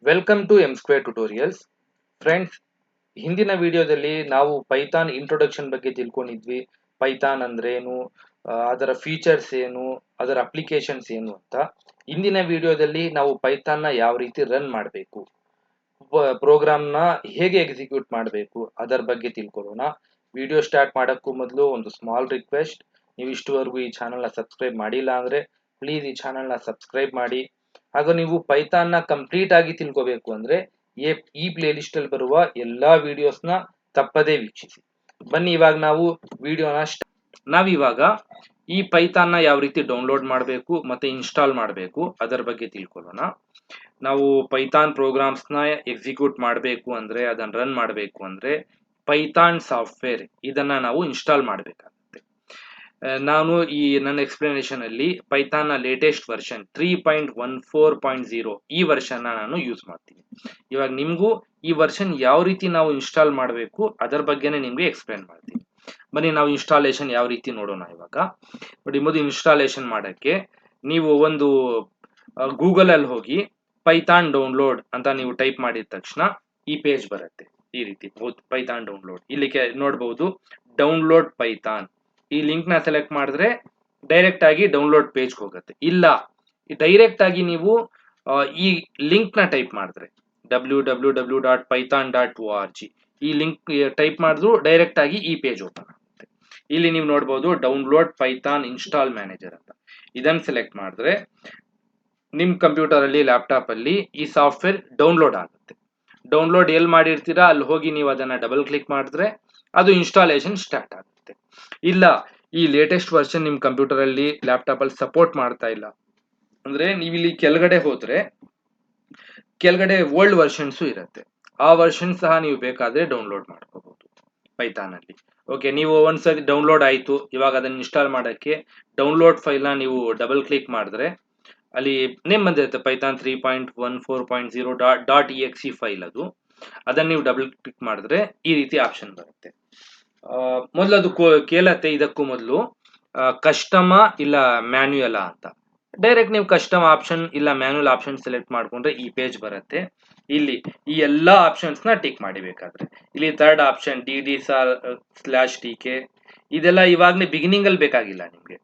Welcome to M square tutorials. Friends, ಹಿಂದಿನ ವಿಡಿಯೋದಲ್ಲಿ ನಾವು ಪೈಥಾನ್ ಇಂಟ್ರೊಡಕ್ಷನ್ ಬಗ್ಗೆ ತಿಳ್ಕೊಂಡಿದ್ವಿ. ಪೈಥಾನ್ ಅಂದ್ರೆ ಏನು, ಅದರ ಫೀಚರ್ಸ್ ಏನು, ಅದರ ಅಪ್ಲಿಕೇಶನ್ಸ್ ಏನು ಅಂತ. ಇಂದಿನ ವಿಡಿಯೋದಲ್ಲಿ ನಾವು ಪೈಥಾನ್ನ ಯಾವ ರೀತಿ ರನ್ ಮಾಡಬೇಕು, ಪ್ರೋಗ್ರಾಮ್ನ ಹೇಗೆ ಎಕ್ಸಿಕ್ಯೂಟ್ ಮಾಡಬೇಕು ಅದರ ಬಗ್ಗೆ ತಿಳ್ಕೊಳ್ಳೋಣ. ವಿಡಿಯೋ ಸ್ಟಾರ್ಟ್ ಮಾಡೋಕ್ಕೂ ಮೊದಲು ಒಂದು ಸ್ಮಾಲ್ ರಿಕ್ವೆಸ್ಟ್. ನೀವು ಇಷ್ಟುವರೆಗೂ ಈ ಚಾನಲ್ನ ಸಬ್ಸ್ಕ್ರೈಬ್ ಮಾಡಿಲ್ಲ ಅಂದರೆ ಪ್ಲೀಸ್ ಈ ಚಾನಲ್ನ ಸಬ್ಸ್ಕ್ರೈಬ್ ಮಾಡಿ. ಹಾಗೂ ನೀವು ಪೈಥಾನ್ನ ಕಂಪ್ಲೀಟ್ ಆಗಿ ತಿಳ್ಕೋಬೇಕು ಅಂದರೆ ಈ ಪ್ಲೇ ಲಿಸ್ಟಲ್ಲಿ ಬರುವ ಎಲ್ಲ ವಿಡಿಯೋಸ್ನ ತಪ್ಪದೇ ವೀಕ್ಷಿಸಿ. ಬನ್ನಿ ಇವಾಗ ನಾವು ವಿಡಿಯೋನ ನಾವಿವಾಗ ಈ ಪೈಥಾನ್ನ ಯಾವ ರೀತಿ ಡೌನ್ಲೋಡ್ ಮಾಡಬೇಕು ಮತ್ತೆ ಇನ್ಸ್ಟಾಲ್ ಮಾಡಬೇಕು ಅದರ ಬಗ್ಗೆ ತಿಳ್ಕೊಳ್ಳೋಣ. ನಾವು ಪೈಥಾನ್ ಪ್ರೋಗ್ರಾಮ್ಸ್ನ ಎಕ್ಸಿಕ್ಯೂಟ್ ಮಾಡಬೇಕು ಅಂದರೆ, ಅದನ್ನು ರನ್ ಮಾಡಬೇಕು ಅಂದರೆ ಪೈಥಾನ್ ಸಾಫ್ಟ್ವೇರ್ ಇದನ್ನು ನಾವು ಇನ್ಸ್ಟಾಲ್ ಮಾಡಬೇಕಾಗುತ್ತೆ. ನಾನು ಈ ನನ್ನ ಎಕ್ಸ್ಪ್ಲನೇಷನ್ ಅಲ್ಲಿ ಪೈಥಾನ್ನ ಲೇಟೆಸ್ಟ್ ವರ್ಷನ್ 3.14.0 ಈ ವರ್ಷನ್ನ ನಾನು ಯೂಸ್ ಮಾಡ್ತೀನಿ. ಇವಾಗ ನಿಮಗೂ ಈ ವರ್ಷನ್ ಯಾವ ರೀತಿ ನಾವು ಇನ್ಸ್ಟಾಲ್ ಮಾಡಬೇಕು ಅದರ ಬಗ್ಗೆನೇ ನಿಮಗೆ ಎಕ್ಸ್ಪ್ಲೇನ್ ಮಾಡ್ತೀನಿ. ಬನ್ನಿ ನಾವು ಇನ್ಸ್ಟಾಲೇಷನ್ ಯಾವ ರೀತಿ ನೋಡೋಣ. ಇವಾಗ ನೋಡಿ, ಮೊದಲು ಇನ್ಸ್ಟಾಲೇಷನ್ ಮಾಡೋಕ್ಕೆ ನೀವು ಒಂದು ಗೂಗಲಲ್ಲಿ ಹೋಗಿ ಪೈಥಾನ್ ಡೌನ್ಲೋಡ್ ಅಂತ ನೀವು ಟೈಪ್ ಮಾಡಿದ ತಕ್ಷಣ ಈ ಪೇಜ್ ಬರುತ್ತೆ. ಈ ರೀತಿ ಪೈಥಾನ್ ಡೌನ್ಲೋಡ್ ಇಲ್ಲಿ ನೋಡಬಹುದು, ಡೌನ್ಲೋಡ್ ಪೈಥಾನ್. ಈ ಲಿಂಕ್ ನ ಸೆಲೆಕ್ಟ್ ಮಾಡಿದ್ರೆ ಡೈರೆಕ್ಟ್ ಆಗಿ ಡೌನ್ಲೋಡ್ ಪೇಜ್ ಹೋಗುತ್ತೆ. ಇಲ್ಲ, ಡೈರೆಕ್ಟ್ ಆಗಿ ನೀವು ಈ ಲಿಂಕ್ ನ ಟೈಪ್ ಮಾಡಿದ್ರೆ www.python.org ಈ ಲಿಂಕ್ ಟೈಪ್ ಮಾಡಿದ್ರು ಡೈರೆಕ್ಟ್ ಆಗಿ ಈ ಪೇಜ್ ಓಪನ್ ಆಗುತ್ತೆ. ಇಲ್ಲಿ ನೀವು ನೋಡಬಹುದು ಡೌನ್ಲೋಡ್ ಪೈಥಾನ್ ಇನ್ಸ್ಟಾಲ್ ಮ್ಯಾನೇಜರ್ ಅಂತ. ಇದನ್ನು ಸೆಲೆಕ್ಟ್ ಮಾಡಿದ್ರೆ ನಿಮ್ ಕಂಪ್ಯೂಟರ್ ಅಲ್ಲಿ, ಲ್ಯಾಪ್ಟಾಪ್ ಅಲ್ಲಿ ಈ ಸಾಫ್ಟ್ವೇರ್ ಡೌನ್ಲೋಡ್ ಆಗುತ್ತೆ. ಡೌನ್ಲೋಡ್ ಎಲ್ಲಿ ಮಾಡಿರ್ತೀರಾ ಅಲ್ಲಿ ಹೋಗಿ ನೀವು ಅದನ್ನ ಡಬಲ್ ಕ್ಲಿಕ್ ಮಾಡಿದ್ರೆ ಅದು ಇನ್ಸ್ಟಾಲೇಷನ್ ಸ್ಟಾರ್ಟ್ ಆಗುತ್ತೆ. ಇಲ್ಲ, ಈ ಲೇಟೆಸ್ಟ್ ವರ್ಷನ್ ನಿಮ್ ಕಂಪ್ಯೂಟರ್ ಅಲ್ಲಿ, ಲ್ಯಾಪ್ಟಾಪ್ ಅಲ್ಲಿ ಸಪೋರ್ಟ್ ಮಾಡ್ತಾ ಇಲ್ಲ ಅಂದ್ರೆ ನೀವು ಇಲ್ಲಿ ಕೆಳಗಡೆ ಹೋದ್ರೆ ಕೆಳಗಡೆ ಓಲ್ಡ್ ವರ್ಷನ್ಸ್ ಇರುತ್ತೆ. ಆ ವರ್ಷನ್ ಸಹ ನೀವು ಬೇಕಾದ್ರೆ ಡೌನ್ಲೋಡ್ ಮಾಡ್ಕೋಬಹುದು ಪೈಥಾನ್ ಅಲ್ಲಿ. ಓಕೆ, ನೀವು ಒಂದ್ಸರಿ ಡೌನ್ಲೋಡ್ ಆಯ್ತು, ಇವಾಗ ಅದನ್ನ ಇನ್ಸ್ಟಾಲ್ ಮಾಡಕ್ಕೆ ಡೌನ್ಲೋಡ್ ಫೈಲ್ ನ ನೀವು ಡಬಲ್ ಕ್ಲಿಕ್ ಮಾಡಿದ್ರೆ ಅಲ್ಲಿ ನೇಮ್ ಬಂದಿರುತ್ತೆ ಪೈಥಾನ್ 3.14.0 ಫೈಲ್. ಅದನ್ನ ನೀವು ಡಬಲ್ ಕ್ಲಿಕ್ ಮಾಡಿದ್ರೆ ಈ ರೀತಿ ಆಪ್ಷನ್ ಬರುತ್ತೆ. ಮೊದಲು ಅದು ಕೇಳತ್ತೆ ಇದಕ್ಕೂ ಮೊದಲು ಕಸ್ಟಮ ಇಲ್ಲ ಮ್ಯಾನ್ಯುಯಲ್ ಅಂತ. ಡೈರೆಕ್ಟ್ ನೀವು ಕಸ್ಟಮ್ ಆಪ್ಷನ್ ಇಲ್ಲ ಮ್ಯಾನ್ಯುಯಲ್ ಆಪ್ಷನ್ ಸೆಲೆಕ್ಟ್ ಮಾಡ್ಕೊಂಡ್ರೆ ಈ ಪೇಜ್ ಬರುತ್ತೆ. ಇಲ್ಲಿ ಈ ಎಲ್ಲಾ ಆಪ್ಷನ್ಸ್ ನ ಟಿಕ್ ಮಾಡಿಬೇಕಾದ್ರೆ ಇಲ್ಲಿ ಥರ್ಡ್ ಆಪ್ಷನ್ DD/TK ಇದೆಲ್ಲ ಇವಾಗಲೇ ಬಿಗಿನಿಂಗ್ ಅಲ್ಲಿ ಬೇಕಾಗಿಲ್ಲ, ನಿಮ್ಗೆ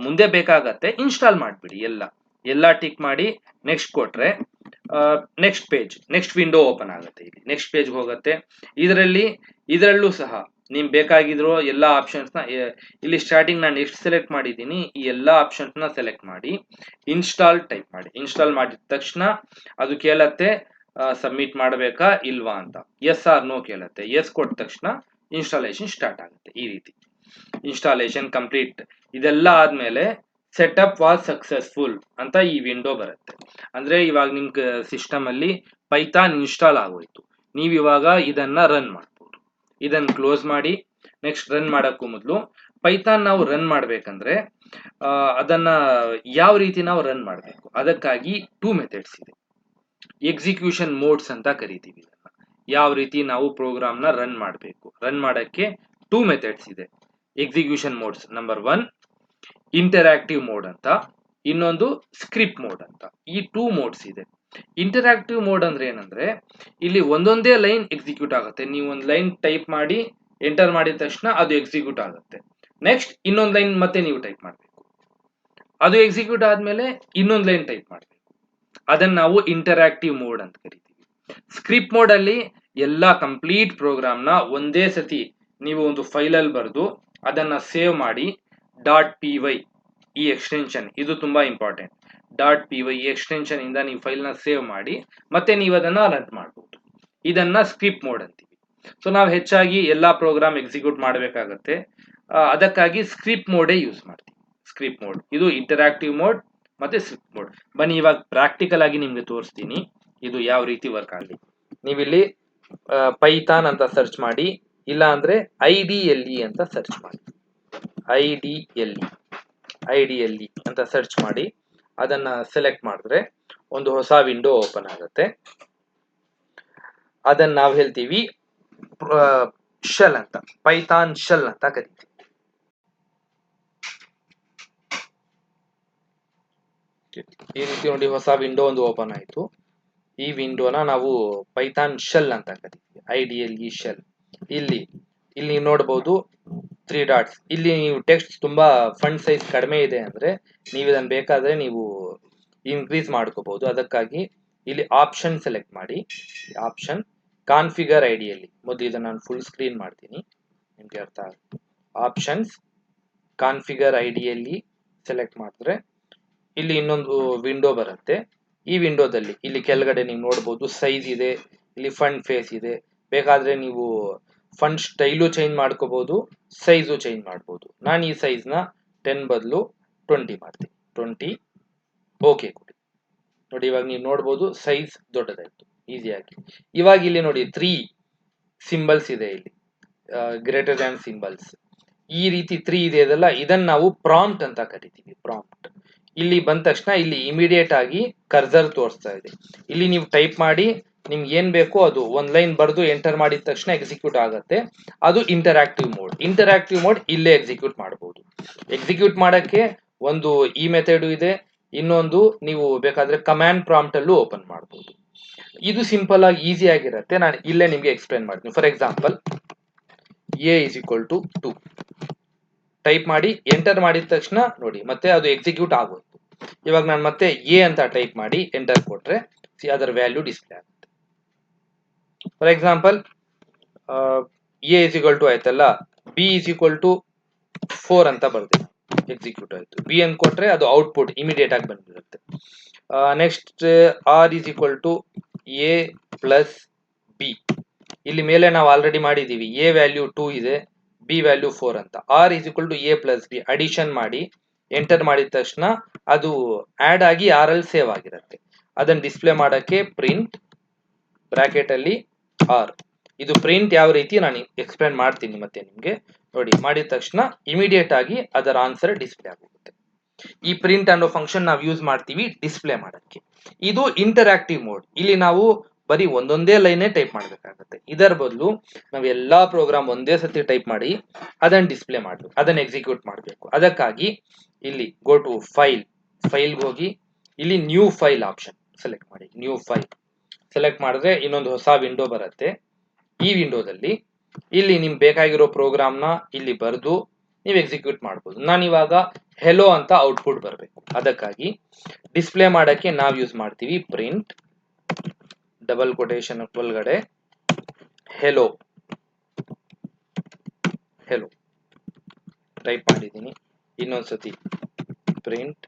ಮುಂದೆ ಬೇಕಾಗತ್ತೆ. ಇನ್ಸ್ಟಾಲ್ ಮಾಡ್ಬಿಡಿ. ಎಲ್ಲ ಟಿಕ್ ಮಾಡಿ ನೆಕ್ಸ್ಟ್ ಕೊಟ್ರೆ next page, next window open ಆಗುತ್ತೆ. ಇಲ್ಲಿ ನೆಕ್ಸ್ಟ್ ಪೇಜ್ ಹೋಗುತ್ತೆ. ಇದರಲ್ಲೂ ಸಹ ನಿಮ್ ಬೇಕಾಗಿದ್ರು ಎಲ್ಲಾ ಆಪ್ಷನ್ಸ್ ನ ಇಲ್ಲಿ ಸ್ಟಾರ್ಟಿಂಗ್ ನಾನು ಎಷ್ಟು ಸೆಲೆಕ್ಟ್ ಮಾಡಿದ್ದೀನಿ ಈ ಎಲ್ಲಾ ಆಪ್ಷನ್ಸ್ ನ ಸೆಲೆಕ್ಟ್ ಮಾಡಿ ಇನ್ಸ್ಟಾಲ್ ಟೈಪ್ ಮಾಡಿ. ಇನ್ಸ್ಟಾಲ್ ಮಾಡಿದ ತಕ್ಷಣ ಅದು ಕೇಳತ್ತೆ ಸಬ್ಮಿಟ್ ಮಾಡಬೇಕಾ ಇಲ್ವಾ ಅಂತ. ಎಸ್ ಆರ್ ನೋ ಕೇಳತ್ತೆ. ಎಸ್ ಕೊಟ್ಟ ತಕ್ಷಣ ಇನ್ಸ್ಟಾಲೇಷನ್ ಸ್ಟಾರ್ಟ್ ಆಗುತ್ತೆ. ಈ ರೀತಿ ಇನ್ಸ್ಟಾಲೇಷನ್ ಕಂಪ್ಲೀಟ್. ಇದೆಲ್ಲ ಆದ್ಮೇಲೆ ಸೆಟಪ್ ವಾಸ್ ಸಕ್ಸಸ್ಫುಲ್ ಅಂತ ಈ ವಿಂಡೋ ಬರುತ್ತೆ. ಅಂದ್ರೆ ಇವಾಗ ನಿಮ್ ಸಿಸ್ಟಮ್ ಅಲ್ಲಿ ಪೈಥಾನ್ ಇನ್ಸ್ಟಾಲ್ ಆಗೋಯ್ತು. ನೀವು ಇವಾಗ ಇದನ್ನ ರನ್ ಮಾಡ್ಬೋದು. ಇದನ್ನ ಕ್ಲೋಸ್ ಮಾಡಿ ನೆಕ್ಸ್ಟ್ ರನ್ ಮಾಡಕ್ಕೂ ಮೊದಲು ಪೈಥಾನ್ ನಾವು ರನ್ ಮಾಡ್ಬೇಕಂದ್ರೆ ಅದನ್ನ ಯಾವ ರೀತಿ ನಾವು ರನ್ ಮಾಡಬೇಕು ಅದಕ್ಕಾಗಿ 2 ಮೆಥಡ್ಸ್ ಇದೆ. ಎಕ್ಸಿಕ್ಯೂಷನ್ ಮೋಡ್ಸ್ ಅಂತ ಕರಿತೀವಿ ಇದನ್ನ. ಯಾವ ರೀತಿ ನಾವು ಪ್ರೋಗ್ರಾಮ್ ನ ರನ್ ಮಾಡಬೇಕು, ರನ್ ಮಾಡಕ್ಕೆ 2 ಮೆಥಡ್ಸ್ ಇದೆ. Execution modes number 1 interactive mode ಅಂತ, ಇನ್ನೊಂದು ಸ್ಕ್ರಿಪ್ಟ್ ಮೋಡ್ ಅಂತ. ಈ 2 ಮೋಡ್ಸ್ ಇದೆ. ಇಂಟರಾಕ್ಟಿವ್ ಮೋಡ್ ಅಂದ್ರೆ ಏನಂದ್ರೆ ಇಲ್ಲಿ ಒಂದೊಂದೇ ಲೈನ್ ಎಕ್ಸಿಕ್ಯೂಟ್ ಆಗುತ್ತೆ. ನೀವು ಒಂದು ಲೈನ್ ಟೈಪ್ ಮಾಡಿ ಎಂಟರ್ ಮಾಡಿದ ತಕ್ಷಣ ಅದು ಎಕ್ಸಿಕ್ಯೂಟ್ ಆಗುತ್ತೆ. ನೆಕ್ಸ್ಟ್ ಇನ್ನೊಂದು ಲೈನ್ ಮತ್ತೆ ನೀವು ಟೈಪ್ ಮಾಡಬೇಕು. ಅದು ಎಕ್ಸಿಕ್ಯೂಟ್ ಆದ್ಮೇಲೆ ಇನ್ನೊಂದು ಲೈನ್ ಟೈಪ್ ಮಾಡಬೇಕು. ಅದನ್ನ ನಾವು ಇಂಟರಾಕ್ಟಿವ್ ಮೋಡ್ ಅಂತ ಕರಿತೀವಿ. ಸ್ಕ್ರಿಪ್ಟ್ ಮೋಡ್ ಅಲ್ಲಿ ಎಲ್ಲಾ ಕಂಪ್ಲೀಟ್ ಪ್ರೋಗ್ರಾಮ್ ನ ಒಂದೇ ಸತಿ ನೀವು ಒಂದು ಫೈಲ್ ಅಲ್ಲಿ ಬರೆದು ಅದನ್ನ ಸೇವ್ ಮಾಡಿ .py ಈ ಎಕ್ಸ್ಟೆನ್ಷನ್ ಇದು ತುಂಬಾ ಇಂಪಾರ್ಟೆಂಟ್. .py ಈ ಎಕ್ಸ್ಟೆನ್ಷನ್ ಇಂದ ನೀವು ಫೈಲ್ ನ ಸೇವ್ ಮಾಡಿ ಮತ್ತೆ ನೀವು ಅದನ್ನ ರನ್ ಮಾಡಬಹುದು. ಇದನ್ನ ಸ್ಕ್ರಿಪ್ಟ್ ಮೋಡ್ ಅಂತೀವಿ. ಸೊ ನಾವು ಹೆಚ್ಚಾಗಿ ಎಲ್ಲಾ ಪ್ರೋಗ್ರಾಮ್ ಎಕ್ಸಿಕ್ಯೂಟ್ ಮಾಡಬೇಕಾಗತ್ತೆ, ಅದಕ್ಕಾಗಿ ಸ್ಕ್ರಿಪ್ಟ್ ಮೋಡೇ ಯೂಸ್ ಮಾಡ್ತೀವಿ. ಸ್ಕ್ರಿಪ್ಟ್ ಮೋಡ್ ಇದು ಇಂಟರಾಕ್ಟಿವ್ ಮೋಡ್ ಮತ್ತೆ ಸ್ಕ್ರಿಪ್ಟ್ ಮೋಡ್. ಬನ್ನಿ ಇವಾಗ ಪ್ರಾಕ್ಟಿಕಲ್ ಆಗಿ ನಿಮ್ಗೆ ತೋರಿಸ್ತೀನಿ ಇದು ಯಾವ ರೀತಿ ವರ್ಕ್ ಆಗಲಿ. ನೀವಿಲ್ಲಿ ಪೈಥಾನ್ ಅಂತ ಸರ್ಚ್ ಮಾಡಿ, ಇಲ್ಲ ಅಂದ್ರೆ IDLE ಅಂತ ಸರ್ಚ್ ಮಾಡಿ. IDLE ಅಂತ ಸರ್ಚ್ ಮಾಡಿ ಅದನ್ನ ಸೆಲೆಕ್ಟ್ ಮಾಡಿದ್ರೆ ಒಂದು ಹೊಸ ವಿಂಡೋ ಓಪನ್ ಆಗುತ್ತೆ. ಅದನ್ನ ನಾವು ಹೇಳ್ತೀವಿ ಶೆಲ್ ಅಂತ, ಪೈಥಾನ್ ಶೆಲ್ ಅಂತ ಕರಿತೀವಿ. ಈ ರೀತಿ ನೋಡಿ ಹೊಸ ವಿಂಡೋ ಒಂದು ಓಪನ್ ಆಯ್ತು. ಈ ವಿಂಡೋನ ನಾವು ಪೈಥಾನ್ ಶೆಲ್ ಅಂತ ಕರಿತೀವಿ, IDLE ಶೆಲ್. ಇಲ್ಲಿ ಇಲ್ಲಿ ನೋಡಬಹುದು 3 ಡಾಟ್ಸ್. ಇಲ್ಲಿ ನೀವು ಟೆಕ್ಸ್ಟ್ ತುಂಬಾ ಫಂಟ್ ಸೈಜ್ ಕಡಿಮೆ ಇದೆ ಅಂದ್ರೆ ನೀವು ಇದನ್ನು ಬೇಕಾದ್ರೆ ನೀವು ಇನ್ಕ್ರೀಸ್ ಮಾಡ್ಕೋಬಹುದು. ಅದಕ್ಕಾಗಿ ಇಲ್ಲಿ ಆಪ್ಷನ್ ಸೆಲೆಕ್ಟ್ ಮಾಡಿ, ಆಪ್ಷನ್ ಕಾನ್ಫಿಗರ್ IDLE. ಮೊದಲು ಇದನ್ನು ನಾನು ಫುಲ್ ಸ್ಕ್ರೀನ್ ಮಾಡ್ತೀನಿ, ನಿಮ್ಗೆ ಅರ್ಥ ಆಗುತ್ತೆ. ಆಪ್ಷನ್ಸ್ ಕಾನ್ಫಿಗರ್ IDLE ಸೆಲೆಕ್ಟ್ ಮಾಡಿದ್ರೆ ಇಲ್ಲಿ ಇನ್ನೊಂದು ವಿಂಡೋ ಬರುತ್ತೆ. ಈ ವಿಂಡೋದಲ್ಲಿ ಇಲ್ಲಿ ಕೆಳಗಡೆ ನೀವು ನೋಡಬಹುದು ಸೈಜ್ ಇದೆ, ಇಲ್ಲಿ ಫಂಟ್ ಫೇಸ್ ಇದೆ. ಬೇಕಾದ್ರೆ ನೀವು ಫಂಟ್ ಸ್ಟೈಲು ಚೇಂಜ್ ಮಾಡ್ಕೋಬಹುದು, ಸೈಜು ಚೇಂಜ್ ಮಾಡ್ಬೋದು. ನಾನು ಈ ಸೈಜ್ನ 10 ಬದಲು 20 ಮಾಡ್ತೀನಿ. 20 ಓಕೆ ಕೊಡಿ. ನೋಡಿ ಇವಾಗ ನೀವು ನೋಡ್ಬೋದು ಸೈಜ್ ದೊಡ್ಡದಾಯ್ತು ಈಸಿಯಾಗಿ. ಇವಾಗ ಇಲ್ಲಿ ನೋಡಿ 3 ಸಿಂಬಲ್ಸ್ ಇದೆ, ಇಲ್ಲಿ ಗ್ರೇಟರ್ ದ್ಯಾನ್ ಸಿಂಬಲ್ಸ್ ಈ ರೀತಿ 3 ಇದೆ ಅದಲ್ಲ, ಇದನ್ನ ನಾವು ಪ್ರಾಂಪ್ಟ್ ಅಂತ ಕರಿತೀವಿ. ಪ್ರಾಂಪ್ಟ್ ಇಲ್ಲಿ ಬಂದ ತಕ್ಷಣ ಇಲ್ಲಿ ಇಮಿಡಿಯೇಟ್ ಆಗಿ ಕರ್ಸರ್ ತೋರಿಸ್ತಾ ಇದೆ. ಇಲ್ಲಿ ನೀವು ಟೈಪ್ ಮಾಡಿ ನಿಮ್ಗೆ ಏನ್ ಬೇಕೋ ಅದು ಒಂದ್ ಲೈನ್ ಬರೆದು ಎಂಟರ್ ಮಾಡಿದ ತಕ್ಷಣ ಎಕ್ಸಿಕ್ಯೂಟ್ ಆಗುತ್ತೆ. ಅದು ಇಂಟರಾಕ್ಟಿವ್ ಮೋಡ್. ಇಂಟರಾಕ್ಟಿವ್ ಮೋಡ್ ಇಲ್ಲೇ ಎಕ್ಸಿಕ್ಯೂಟ್ ಮಾಡಬಹುದು. ಎಕ್ಸಿಕ್ಯೂಟ್ ಮಾಡಕ್ಕೆ ಒಂದು ಈ ಮೆಥಡ್ ಇದೆ, ಇನ್ನೊಂದು ನೀವು ಬೇಕಾದ್ರೆ ಕಮಾಂಡ್ ಪ್ರಾಂಪ್ಟ್ ಅಲ್ಲೂ ಓಪನ್ ಮಾಡಬಹುದು. ಇದು ಸಿಂಪಲ್ ಆಗಿ ಈಸಿ ಆಗಿರುತ್ತೆ. ನಾನು ಇಲ್ಲೇ ನಿಮ್ಗೆ ಎಕ್ಸ್ಪ್ಲೇನ್ ಮಾಡ್ತೀನಿ. For example a is equal to 2 type ಮಾಡಿ ಎಂಟರ್ ಮಾಡಿದ ತಕ್ಷಣ ನೋಡಿ ಮತ್ತೆ ಅದು ಎಕ್ಸಿಕ್ಯೂಟ್ ಆಗೋಯ್ತು. ಇವಾಗ ನಾನು ಮತ್ತೆ a ಅಂತ ಟೈಪ್ ಮಾಡಿ ಎಂಟರ್ ಕೊಟ್ರೆ ಅದರ ವ್ಯಾಲ್ಯೂ ಡಿಸ್ಪ್ಲೇ ಆಗುತ್ತೆ. For example a is equal to ಆಯ್ತಲ್ಲ, b is equal to 4 ಅಂತ ಬರ್ದೆ, ಎಕ್ಸಿಕ್ಯೂಟ್ ಆಯ್ತು. b ಅಂತ ಕೊಟ್ರೆ ಅದು ಔಟ್ಪುಟ್ ಇಮಿಡಿಯೇಟ್ ಆಗಿ ಬಂದಿರುತ್ತೆ. Next r is equal to a plus b. ಇಲ್ಲಿ ಮೇಲೆ ನಾವು ಆಲ್ರೆಡಿ ಮಾಡಿದೀವಿ, a ವ್ಯಾಲ್ಯೂ 2 ಇದೆ, b ವ್ಯಾಲ್ಯೂ 4 ಅಂತ. r is equal to a plus b addition ಮಾಡಿ ಎಂಟರ್ ಮಾಡಿದ ತಕ್ಷಣ ಅದು ಆಡ್ ಆಗಿ r ಅಲ್ಲಿ ಸೇವ್ ಆಗಿರುತ್ತೆ. ಅದನ್ನ ಡಿಸ್ಪ್ಲೇ ಮಾಡಕ್ಕೆ ಪ್ರಿಂಟ್ ಬ್ರಾಕೆಟ್ ಅಲ್ಲಿ r. ಇದು ಪ್ರಿಂಟ್ ಯಾವ ರೀತಿ ನಾನು ಎಕ್ಸ್ಪ್ಲೇನ್ ಮಾಡ್ತೀನಿ ಮತ್ತೆ ನಿಮ್ಗೆ. ನೋಡಿ ಮಾಡಿದ ತಕ್ಷಣ ಇಮಿಡಿಯೇಟ್ ಆಗಿ ಅದರ ಆನ್ಸರ್ ಡಿಸ್ಪ್ಲೇ ಆಗುತ್ತೆ. ಈ ಪ್ರಿಂಟ್ ಅನ್ನೋ ಫಂಕ್ಷನ್ ನಾವು ಯೂಸ್ ಮಾಡ್ತೀವಿ ಡಿಸ್ಪ್ಲೇ ಮಾಡಕ್ಕೆ. ಇದು ಇಂಟರಾಕ್ಟಿವ್ ಮೋಡ್. ಇಲ್ಲಿ ನಾವು ಬರೀ ಒಂದೊಂದೇ ಲೈನೇ ಟೈಪ್ ಮಾಡಬೇಕಾಗುತ್ತೆ. ಇದರ ಬದಲು ನಾವು ಎಲ್ಲಾ ಪ್ರೋಗ್ರಾಮ್ ಒಂದೇ ಸತಿ ಟೈಪ್ ಮಾಡಿ ಅದನ್ನ ಡಿಸ್ಪ್ಲೇ ಮಾಡಬೇಕು, ಅದನ್ನ ಎಕ್ಸಿಕ್ಯೂಟ್ ಮಾಡಬೇಕು. ಅದಕ್ಕಾಗಿ ಇಲ್ಲಿ ಗೋ ಟು ಫೈಲ್ಗೆ ಹೋಗಿ ಇಲ್ಲಿ ನ್ಯೂ ಫೈಲ್ ಆಪ್ಷನ್ ಸೆಲೆಕ್ಟ್ ಮಾಡಿ. ನ್ಯೂ ಫೈಲ್ ಸೆಲೆಕ್ಟ್ ಮಾಡಿದ್ರೆ ಇನ್ನೊಂದು ಹೊಸ ವಿಂಡೋ ಬರುತ್ತೆ. ಈ ವಿಂಡೋದಲ್ಲಿ ಇಲ್ಲಿ ನಿಮ್ಗೆ ಬೇಕಾಗಿರೋ ಪ್ರೋಗ್ರಾಮ್ನ ಇಲ್ಲಿ ಬರೆದು ನೀವು ಎಕ್ಸಿಕ್ಯೂಟ್ ಮಾಡ್ಬೋದು. ನಾನಿವಾಗ ಹೆಲೋ ಅಂತ ಔಟ್ಪುಟ್ ಬರಬೇಕು. ಅದಕ್ಕಾಗಿ ಡಿಸ್ಪ್ಲೇ ಮಾಡಕ್ಕೆ ನಾವು ಯೂಸ್ ಮಾಡ್ತೀವಿ ಪ್ರಿಂಟ್ ಡಬಲ್ ಕೊಟೇಶನ್ ಒಳಗಡೆ ಹೆಲೋ ಟೈಪ್ ಮಾಡಿದ್ದೀನಿ. ಇನ್ನೊಂದ್ಸತಿ print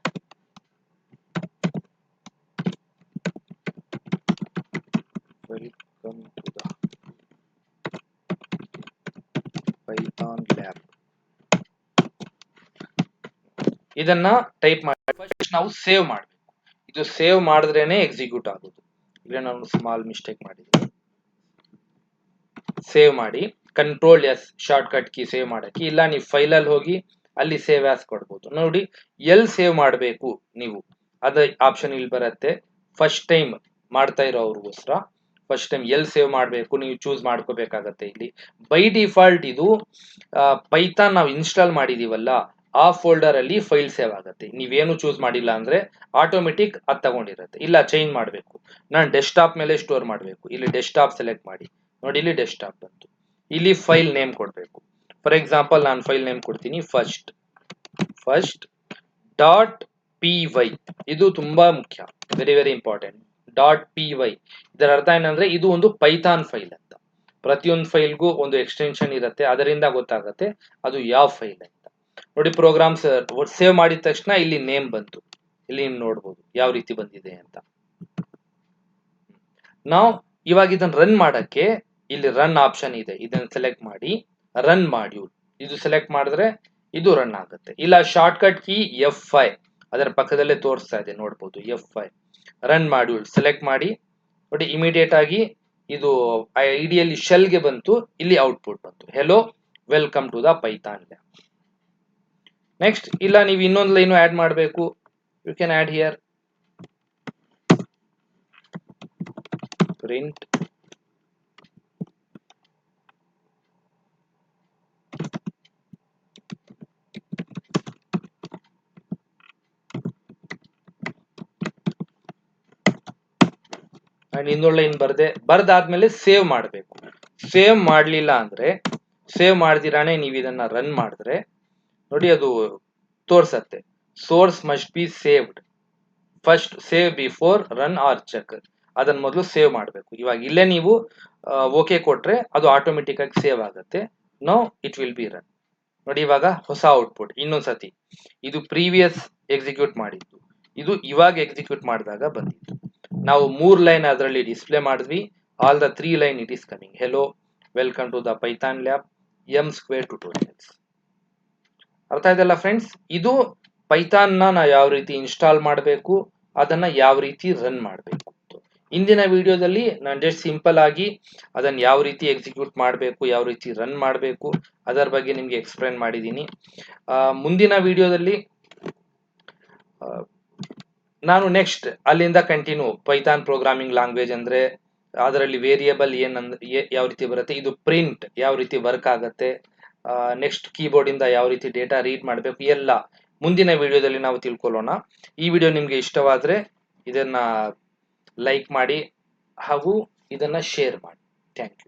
welcome to the Python lab. ಇದನ್ನ ಟೈಪ್ ಮಾಡಿ ಫಸ್ಟ್ ನಾವು ಸೇವ್ ಮಾಡಬೇಕು. ಇದು ಸೇವ್ ಮಾಡಿದ್ರೇನೆ ಎಕ್ಸಿಕ್ಯೂಟ್ ಆಗೋದು. ಈಗ ನಾನು ಸ್ಮಾಲ್ ಮಿಸ್ಟೇಕ್ ಮಾಡಿದ್ದೀನಿ. ಸೇವ್ ಮಾಡಿ control S shortcut key save ಮಾಡಕ್ಕೆ. ಇಲ್ಲ ನೀವು ಫೈಲಲ್ಲಿ ಹೋಗಿ ಅಲ್ಲಿ ಸೇವ್ ಆಸ್ ಕೊಡ್ಬೋದು. ನೋಡಿ ಎಲ್ಲಿ ಸೇವ್ ಮಾಡಬೇಕು ನೀವು ಅದ ಆಪ್ಷನ್ ಇಲ್ಲಿ ಬರುತ್ತೆ. ಫಸ್ಟ್ ಟೈಮ್ ಮಾಡ್ತಾ ಇರೋ ಅವ್ರಿಗೋಸ್ಕರ ಫಸ್ಟ್ ಟೈಮ್ ಎಲ್ಲಿ ಸೇವ್ ಮಾಡಬೇಕು ನೀವು ಚೂಸ್ ಮಾಡ್ಕೋಬೇಕಾಗತ್ತೆ. ಇಲ್ಲಿ ಬೈ ಡಿಫಾಲ್ಟ್ ಇದು ಪೈಥಾನ್ ನಾವು ಇನ್ಸ್ಟಾಲ್ ಮಾಡಿದೀವಲ್ಲ ಆ ಫೋಲ್ಡರ್ ಅಲ್ಲಿ ಫೈಲ್ ಸೇವ್ ಆಗುತ್ತೆ. ನೀವೇನು ಚೂಸ್ ಮಾಡಿಲ್ಲ ಅಂದ್ರೆ ಆಟೋಮೆಟಿಕ್ ಅದು ತಗೊಂಡಿರುತ್ತೆ. ಇಲ್ಲ ಚೇಂಜ್ ಮಾಡಬೇಕು, ನಾನು ಡೆಸ್ಕ್ಟಾಪ್ ಮೇಲೆ ಸ್ಟೋರ್ ಮಾಡಬೇಕು, ಇಲ್ಲಿ ಡೆಸ್ಕ್ಟಾಪ್ ಸೆಲೆಕ್ಟ್ ಮಾಡಿ. ನೋಡಿ ಇಲ್ಲಿ ಡೆಸ್ಕ್ಟಾಪ್ ಬಂತು. ಇಲ್ಲಿ ಫೈಲ್ ನೇಮ್ ಕೊಡಬೇಕು. ಫಾರ್ ಎಕ್ಸಾಂಪಲ್ ನಾನು ಫೈಲ್ ನೇಮ್ ಕೊಡ್ತೀನಿ ಫಸ್ಟ್ ಡಾಟ್ ಪಿ ವೈ. ಇದು ತುಂಬಾ ಮುಖ್ಯ, very very important. Dot P Y ಇದರ ಅರ್ಥ ಏನಂದ್ರೆ ಇದು ಒಂದು ಪೈಥಾನ್ ಫೈಲ್ ಅಂತ. ಪ್ರತಿಯೊಂದು ಫೈಲ್ಗೂ ಒಂದು ಎಕ್ಸ್ಟೆನ್ಷನ್ ಇರುತ್ತೆ, ಅದರಿಂದ ಗೊತ್ತಾಗುತ್ತೆ ಅದು ಯಾವ ಫೈಲ್ ಅಂತ. ನೋಡಿ ಪ್ರೋಗ್ರಾಮ್ಸ್ ಸೇವ್ ಮಾಡಿದ ತಕ್ಷಣ ಇಲ್ಲಿ ನೇಮ್ ಬಂತು. ಇಲ್ಲಿ ನೋಡ್ಬೋದು ಯಾವ ರೀತಿ ಬಂದಿದೆ ಅಂತ. ನಾವು ಇವಾಗ ಇದನ್ನ ರನ್ ಮಾಡಕ್ಕೆ ಇಲ್ಲಿ ರನ್ ಆಪ್ಷನ್ ಇದೆ, ಇದನ್ನ ಸೆಲೆಕ್ಟ್ ಮಾಡಿ ರನ್ ಮಾಡ್ಯೂಲ್ ಇದು ಸೆಲೆಕ್ಟ್ ಮಾಡಿದ್ರೆ ಇದು ರನ್ ಆಗುತ್ತೆ. ಇಲ್ಲ ಶಾರ್ಟ್ ಕಟ್ ಕೀ F5 ಅದರ ಪಕ್ಕದಲ್ಲೇ ತೋರಿಸ್ತಾ ಇದೆ ನೋಡ್ಬೋದು. F5 ರನ್ ಮಾಡ್ಯೂಲ್ ಸೆಲೆಕ್ಟ್ ಮಾಡಿ. ನೋಡಿ ಇಮಿಡಿಯೇಟ್ ಆಗಿ ಇದು ಐಡಿಯಲ್ಲಿ ಶೆಲ್ಗೆ ಬಂತು. ಇಲ್ಲಿ ಔಟ್ಪುಟ್ ಬಂತು, hello welcome to the Python lab. Next ಇಲ್ಲ ನೀವು ಇನ್ನೊಂದು ಲೈನು ಆಡ್ ಮಾಡಬೇಕು, you can add here print and ಇನ್ನೊಂದು ಲೈನ್ ಬರ್ದಾದ್ಮೇಲೆ ಸೇವ್ ಮಾಡಬೇಕು. ಸೇವ್ ಮಾಡಲಿಲ್ಲ ಅಂದ್ರೆ, ಸೇವ್ ಮಾಡ್ದಿರಾನೆ ನೀವು ಇದನ್ನ ರನ್ ಮಾಡಿದ್ರೆ ನೋಡಿ ಅದು ತೋರ್ಸತ್ತೆ source must be saved, first save before run or check. ಅದನ್ನ ಮೊದಲು ಸೇವ್ ಮಾಡಬೇಕು. ಇವಾಗ ಇಲ್ಲೇ ನೀವು ಓಕೆ ಕೊಟ್ರೆ ಅದು ಆಟೋಮೆಟಿಕ್ ಆಗಿ ಸೇವ್ ಆಗುತ್ತೆ. No it will be run. ನೋಡಿ ಇವಾಗ ಹೊಸ ಔಟ್ಪುಟ್. ಇನ್ನೊಂದ್ಸತಿ ಇದು ಪ್ರೀವಿಯಸ್ ಎಕ್ಸಿಕ್ಯೂಟ್ ಮಾಡಿದ್ದು, ಇದು ಇವಾಗ ಎಕ್ಸಿಕ್ಯೂಟ್ ಮಾಡಿದಾಗ ಬಂದಿತ್ತು. ನಾವು 3 ಲೈನ್ ಅದರಲ್ಲಿ ಡಿಸ್ಪ್ಲೇ ಮಾಡಿದ್ವಿ. All the 3 line it is coming. Hello, welcome to the Python lab M² tutorials. ಅರ್ಥ ಆಯ್ತಲ್ಲ ಫ್ರೆಂಡ್ಸ್? ಇದು ಪೈಥಾನ್ ನ ಯಾವ ರೀತಿ ಇನ್ಸ್ಟಾಲ್ ಮಾಡಬೇಕು, ಅದನ್ನ ಯಾವ ರೀತಿ ರನ್ ಮಾಡಬೇಕು. ಇಂದಿನ ವಿಡಿಯೋದಲ್ಲಿ ನಾನು ಜಸ್ಟ್ ಸಿಂಪಲ್ ಆಗಿ ಅದನ್ನ ಯಾವ ರೀತಿ ಎಕ್ಸಿಕ್ಯೂಟ್ ಮಾಡಬೇಕು, ಯಾವ ರೀತಿ ರನ್ ಮಾಡಬೇಕು ಅದರ ಬಗ್ಗೆ ನಿಮ್ಗೆ ಎಕ್ಸ್ಪ್ಲೈನ್ ಮಾಡಿದ್ದೀನಿ. ಮುಂದಿನ ವಿಡಿಯೋದಲ್ಲಿ ನಾನು ನೆಕ್ಸ್ಟ್ ಅಲ್ಲಿಂದ ಕಂಟಿನ್ಯೂ ಪೈಥಾನ್ ಪ್ರೋಗ್ರಾಮಿಂಗ್ ಲ್ಯಾಂಗ್ವೇಜ್ ಅಂದ್ರೆ ಅದರಲ್ಲಿ ವೇರಿಯೇಬಲ್ ಯಾವ ರೀತಿ ಬರುತ್ತೆ, ಇದು ಪ್ರಿಂಟ್ ಯಾವ ರೀತಿ ವರ್ಕ್ ಆಗುತ್ತೆ, ನೆಕ್ಸ್ಟ್ ಕೀಬೋರ್ಡ್ ಇಂದ ಯಾವ ರೀತಿ ಡೇಟಾ ರೀಡ್ ಮಾಡಬೇಕು, ಎಲ್ಲ ಮುಂದಿನ ವಿಡಿಯೋದಲ್ಲಿ ನಾವು ತಿಳ್ಕೊಳ್ಳೋಣ. ಈ ವಿಡಿಯೋ ನಿಮ್ಗೆ ಇಷ್ಟವಾದ್ರೆ ಇದನ್ನ ಲೈಕ್ ಮಾಡಿ ಹಾಗೂ ಇದನ್ನ ಶೇರ್ ಮಾಡಿ. Thank you.